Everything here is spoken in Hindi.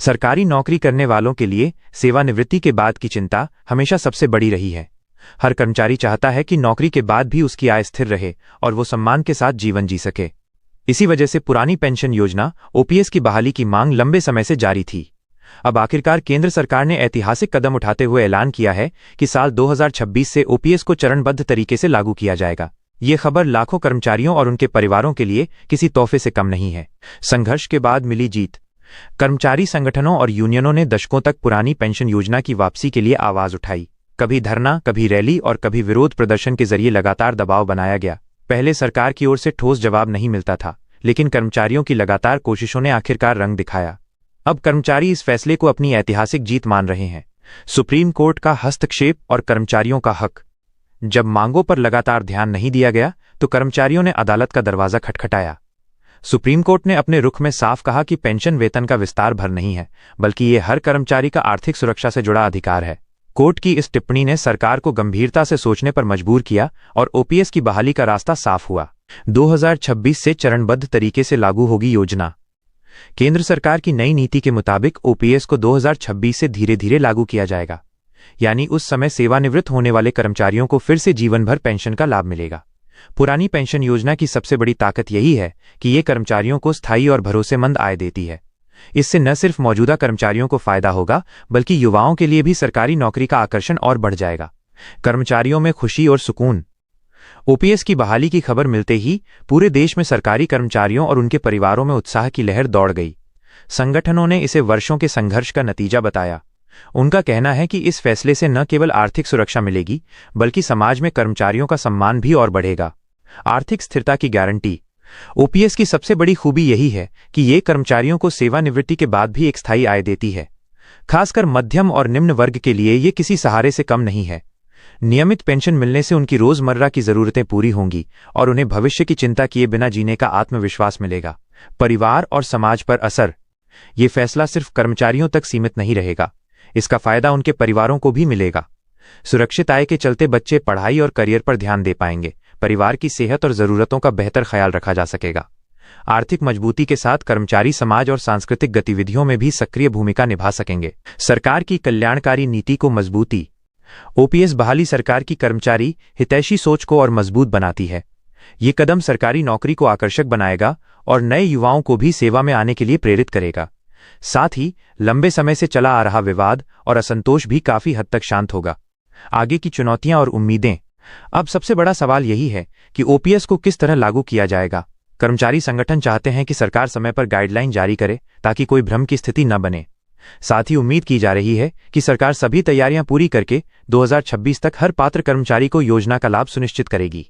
सरकारी नौकरी करने वालों के लिए सेवानिवृत्ति के बाद की चिंता हमेशा सबसे बड़ी रही है। हर कर्मचारी चाहता है कि नौकरी के बाद भी उसकी आय स्थिर रहे और वो सम्मान के साथ जीवन जी सके। इसी वजह से पुरानी पेंशन योजना ओपीएस की बहाली की मांग लंबे समय से जारी थी। अब आखिरकार केंद्र सरकार ने ऐतिहासिक कदम उठाते हुए ऐलान किया है कि साल 2026 से ओपीएस को चरणबद्ध तरीके से लागू किया जाएगा। ये खबर लाखों कर्मचारियों और उनके परिवारों के लिए किसी तोहफे से कम नहीं है। संघर्ष के बाद मिली जीत। कर्मचारी संगठनों और यूनियनों ने दशकों तक पुरानी पेंशन योजना की वापसी के लिए आवाज उठाई। कभी धरना, कभी रैली और कभी विरोध प्रदर्शन के जरिए लगातार दबाव बनाया गया। पहले सरकार की ओर से ठोस जवाब नहीं मिलता था, लेकिन कर्मचारियों की लगातार कोशिशों ने आखिरकार रंग दिखाया। अब कर्मचारी इस फैसले को अपनी ऐतिहासिक जीत मान रहे हैं। सुप्रीम कोर्ट का हस्तक्षेप और कर्मचारियों का हक। जब मांगों पर लगातार ध्यान नहीं दिया गया तो कर्मचारियों ने अदालत का दरवाजा खटखटाया। सुप्रीम कोर्ट ने अपने रुख में साफ कहा कि पेंशन वेतन का विस्तार भर नहीं है, बल्कि ये हर कर्मचारी का आर्थिक सुरक्षा से जुड़ा अधिकार है। कोर्ट की इस टिप्पणी ने सरकार को गंभीरता से सोचने पर मजबूर किया और ओपीएस की बहाली का रास्ता साफ हुआ। 2026 से चरणबद्ध तरीके से लागू होगी योजना। केंद्र सरकार की नई नीति के मुताबिक ओपीएस को 2026 से धीरे धीरे लागू किया जाएगा, यानी उस समय सेवानिवृत्त होने वाले कर्मचारियों को फिर से जीवन भर पेंशन का लाभ मिलेगा। पुरानी पेंशन योजना की सबसे बड़ी ताकत यही है कि ये कर्मचारियों को स्थायी और भरोसेमंद आय देती है। इससे न सिर्फ मौजूदा कर्मचारियों को फायदा होगा, बल्कि युवाओं के लिए भी सरकारी नौकरी का आकर्षण और बढ़ जाएगा। कर्मचारियों में खुशी और सुकून। ओपीएस की बहाली की खबर मिलते ही पूरे देश में सरकारी कर्मचारियों और उनके परिवारों में उत्साह की लहर दौड़ गई। संगठनों ने इसे वर्षों के संघर्ष का नतीजा बताया। उनका कहना है कि इस फैसले से न केवल आर्थिक सुरक्षा मिलेगी, बल्कि समाज में कर्मचारियों का सम्मान भी और बढ़ेगा। आर्थिक स्थिरता की गारंटी। ओपीएस की सबसे बड़ी खूबी यही है कि ये कर्मचारियों को सेवानिवृत्ति के बाद भी एक स्थायी आय देती है। खासकर मध्यम और निम्न वर्ग के लिए ये किसी सहारे से कम नहीं है। नियमित पेंशन मिलने से उनकी रोजमर्रा की जरूरतें पूरी होंगी और उन्हें भविष्य की चिंता किए बिना जीने का आत्मविश्वास मिलेगा। परिवार और समाज पर असर। ये फैसला सिर्फ कर्मचारियों तक सीमित नहीं रहेगा, इसका फायदा उनके परिवारों को भी मिलेगा। सुरक्षित आय के चलते बच्चे पढ़ाई और करियर पर ध्यान दे पाएंगे। परिवार की सेहत और जरूरतों का बेहतर ख्याल रखा जा सकेगा। आर्थिक मजबूती के साथ कर्मचारी समाज और सांस्कृतिक गतिविधियों में भी सक्रिय भूमिका निभा सकेंगे। सरकार की कल्याणकारी नीति को मजबूती। ओपीएस बहाली सरकार की कर्मचारी हितैषी सोच को और मजबूत बनाती है। ये कदम सरकारी नौकरी को आकर्षक बनाएगा और नए युवाओं को भी सेवा में आने के लिए प्रेरित करेगा। साथ ही लंबे समय से चला आ रहा विवाद और असंतोष भी काफी हद तक शांत होगा। आगे की चुनौतियां और उम्मीदें। अब सबसे बड़ा सवाल यही है कि ओपीएस को किस तरह लागू किया जाएगा। कर्मचारी संगठन चाहते हैं कि सरकार समय पर गाइडलाइन जारी करे ताकि कोई भ्रम की स्थिति न बने। साथ ही उम्मीद की जा रही है कि सरकार सभी तैयारियां पूरी करके 2026 तक हर पात्र कर्मचारी को योजना का लाभ सुनिश्चित करेगी।